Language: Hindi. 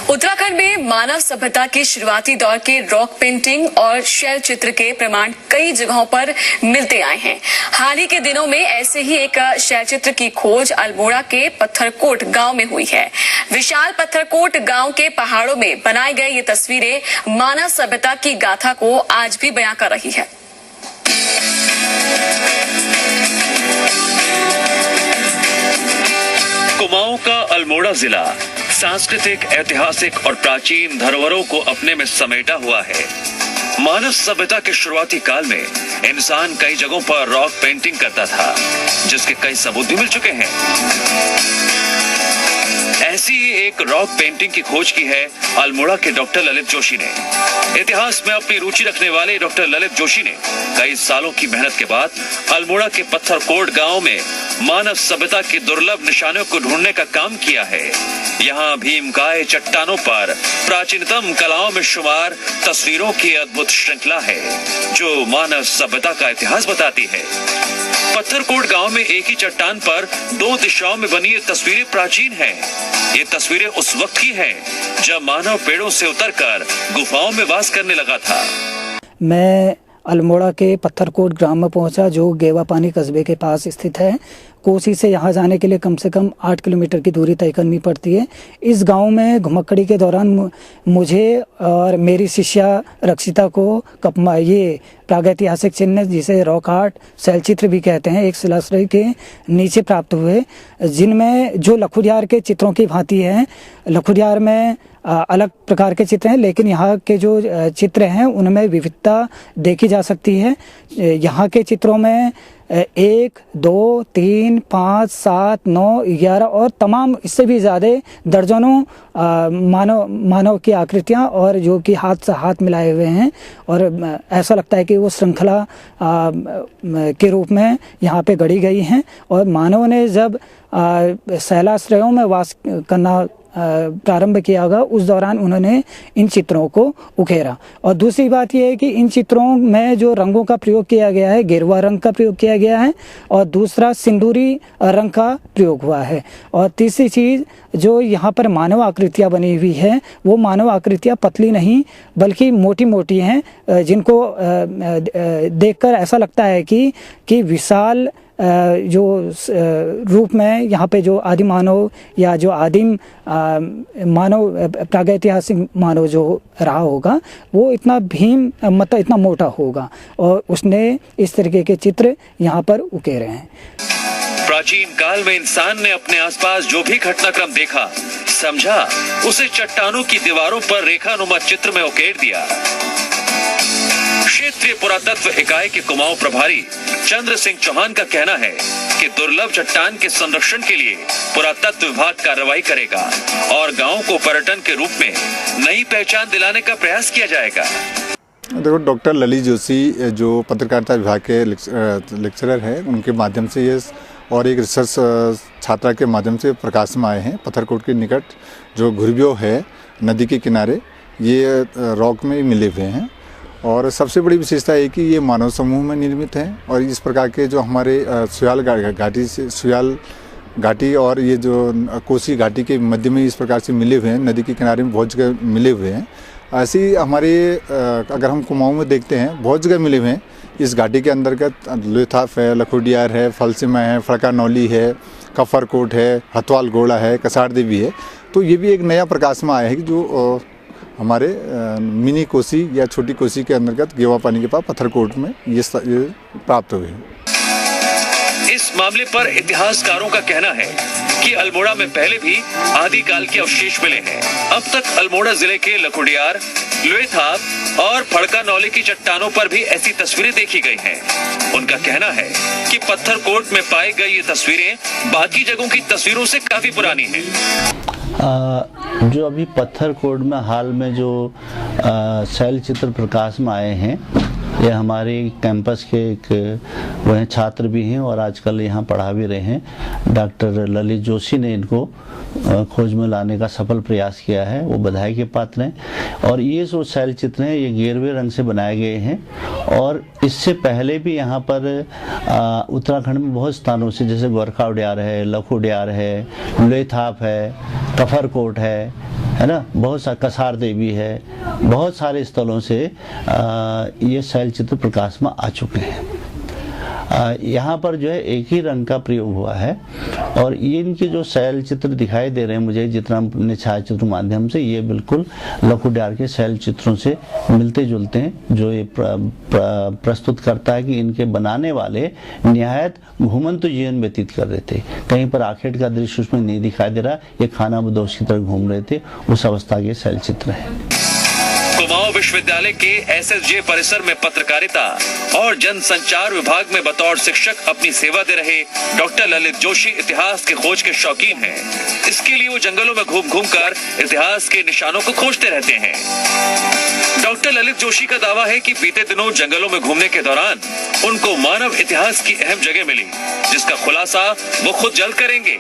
उत्तराखंड में मानव सभ्यता के शुरुआती दौर के रॉक पेंटिंग और शैल चित्र के प्रमाण कई जगहों पर मिलते आए हैं। हाल ही के दिनों में ऐसे ही एक शैल चित्र की खोज अल्मोड़ा के पत्थरकोट गांव में हुई है। विशाल पत्थरकोट गांव के पहाड़ों में बनाई गई ये तस्वीरें मानव सभ्यता की गाथा को आज भी बयां कर रही है। कुमाऊं का अल्मोड़ा जिला सांस्कृतिक, ऐतिहासिक और प्राचीन धरोहरों को अपने में समेटा हुआ है। मानव सभ्यता के शुरुआती काल में इंसान कई जगहों पर रॉक पेंटिंग करता था, जिसके कई सबूत भी मिल चुके हैं। ऐसी ही एक रॉक पेंटिंग की खोज की है अल्मोड़ा के डॉक्टर ललित जोशी ने। इतिहास में अपनी रुचि रखने वाले डॉक्टर ललित जोशी ने कई सालों की मेहनत के बाद अल्मोड़ा के पत्थरकोट गांव में मानव सभ्यता की दुर्लभ निशानों को ढूंढने का काम किया है। यहाँ भीमकाय चट्टानों पर प्राचीनतम कलाओं में शुमार तस्वीरों की अद्भुत श्रृंखला है, जो मानव सभ्यता का इतिहास बताती है। पत्थरकोट गांव में एक ही चट्टान पर दो दिशाओं में बनी ये तस्वीरें प्राचीन हैं। ये तस्वीरें उस वक्त की हैं जब मानव पेड़ों से उतरकर गुफाओं में वास करने लगा था। मैं अल्मोड़ा के पत्थरकोट ग्राम में पहुंचा, जो गेवापानी कस्बे के पास स्थित है। कोसी से यहाँ जाने के लिए कम से कम 8 किलोमीटर की दूरी तय करनी पड़ती है। इस गांव में घुमक्कड़ी के दौरान मुझे और मेरी शिष्या रक्षिता को ये प्रागैतिहासिक चिन्ह, जिसे रॉक आर्ट शैलचित्र भी कहते हैं, एक शिलाश्रय के नीचे प्राप्त हुए, जिनमें जो लखुरियार के चित्रों की भांति है। लखुरियार में अलग प्रकार के चित्र हैं, लेकिन यहाँ के जो चित्र हैं उनमें विविधता देखी जा सकती है। यहाँ के चित्रों में 1, 2, 3, 5, 7, 9, 11 और तमाम इससे भी ज़्यादा दर्जनों मानव की आकृतियाँ, और जो कि हाथ से हाथ मिलाए हुए हैं, और ऐसा लगता है कि वो श्रृंखला के रूप में यहाँ पे गढ़ी गई हैं। और मानव ने जब शैलाश्रयों में वास करना प्रारंभ किया होगा, उस दौरान उन्होंने इन चित्रों को उकेरा। और दूसरी बात यह है कि इन चित्रों में जो रंगों का प्रयोग किया गया है, गेरुआ रंग का प्रयोग किया गया है, और दूसरा सिंदूरी रंग का प्रयोग हुआ है। और तीसरी चीज़, जो यहाँ पर मानव आकृतियाँ बनी हुई है, वो मानव आकृतियाँ पतली नहीं बल्कि मोटी मोटी हैं, जिनको देखकर ऐसा लगता है कि विशाल जो रूप में यहाँ पे जो आदिम मानव या जो आदिम मानव, प्रागैतिहासिक मानव जो रहा होगा, वो इतना मतलब इतना मोटा होगा, और उसने इस तरीके के चित्र यहाँ पर उकेरे हैं। प्राचीन काल में इंसान ने अपने आसपास जो भी घटनाक्रम देखा, समझा, उसे चट्टानों की दीवारों पर रेखानुमा चित्र में उकेर दिया। क्षेत्रीय पुरातत्व इकाई के कुमाऊं प्रभारी चंद्र सिंह चौहान का कहना है कि दुर्लभ चट्टान के संरक्षण के लिए पुरातत्व विभाग कार्रवाई करेगा और गांव को पर्यटन के रूप में नई पहचान दिलाने का प्रयास किया जाएगा। देखो, डॉक्टर ललित जोशी जो पत्रकारिता विभाग के लेक्चरर हैं, उनके माध्यम से ये और एक रिसर्च छात्रा के माध्यम से प्रकाश में आए हैं। पत्थरकोट के निकट जो घुरबियो है, नदी के किनारे, ये रॉक में मिले हुए हैं। और सबसे बड़ी विशेषता है कि ये मानव समूह में निर्मित हैं, और इस प्रकार के जो हमारे सुयाल घाटी और ये जो कोसी घाटी के मध्य में इस प्रकार से मिले हुए हैं, नदी के किनारे में बहुत जगह मिले हुए हैं। ऐसे ही हमारे अगर हम कुमाऊं में देखते हैं, बहुत जगह मिले हुए हैं। इस घाटी के अंतर्गत लोथाफ है, लखुडियार है, फलसिमा है, फड़कानौली है, कफरकोट है, हथवाल गोड़ा है, कसार देवी है। तो ये भी एक नया प्रकाश में आया है कि जो हमारे मिनी कोसी या छोटी कोसी के अंतर्गत गेवापानी के पास पत्थरकोट में ये प्राप्त हुए हैं। इस मामले पर इतिहासकारों का कहना है कि अल्मोड़ा में पहले भी आदिकाल के अवशेष मिले हैं। अब तक अल्मोड़ा जिले के लखुडियार, लोथाप और फड़कानौली की चट्टानों पर भी ऐसी तस्वीरें देखी गई हैं। उनका कहना है कि पत्थरकोट में पाई गई ये तस्वीरें बाकी जगहों की तस्वीरों से काफी पुरानी हैं। जो अभी पत्थरकोट में हाल में जो शैल चित्र प्रकाश में आए हैं, ये हमारे कैंपस के एक वह छात्र भी हैं और आजकल यहाँ पढ़ा भी रहे हैं। डॉक्टर ललित जोशी ने इनको खोज में लाने का सफल प्रयास किया है, वो बधाई के पात्र हैं। और ये जो शैल चित्र हैं, ये गेरुए रंग से बनाए गए हैं, और इससे पहले भी यहाँ पर उत्तराखंड में बहुत स्थानों से, जैसे गोरखा उड्यार है, लखुडियार है, लोथाप है, कफरकोट है, है ना, बहुत सा कसार देवी है, बहुत सारे स्थलों से ये शैल चित्र प्रकाश में आ चुके हैं। यहाँ पर जो है एक ही रंग का प्रयोग हुआ है और ये इनके जो शैल चित्र दिखाई दे रहे हैं मुझे जितना अपने छायाचित्र माध्यम से, ये बिल्कुल लकुडियार के शैल चित्रों से मिलते जुलते हैं, जो ये प्रस्तुत करता है कि इनके बनाने वाले निहायत घूमंतु जीवन व्यतीत कर रहे थे। कहीं पर आखेट का दृश्य उसमें नहीं दिखाई दे रहा, ये खाना बदोश की तरह घूम रहे थे, उस अवस्था के शैल चित्र है। कुमाऊं विश्वविद्यालय के एसएसजे परिसर में पत्रकारिता और जनसंचार विभाग में बतौर शिक्षक अपनी सेवा दे रहे डॉक्टर ललित जोशी इतिहास की खोज के शौकीन हैं। इसके लिए वो जंगलों में घूम घूम कर इतिहास के निशानों को खोजते रहते हैं। डॉक्टर ललित जोशी का दावा है कि बीते दिनों जंगलों में घूमने के दौरान उनको मानव इतिहास की अहम जगह मिली, जिसका खुलासा वो खुद जल्द करेंगे।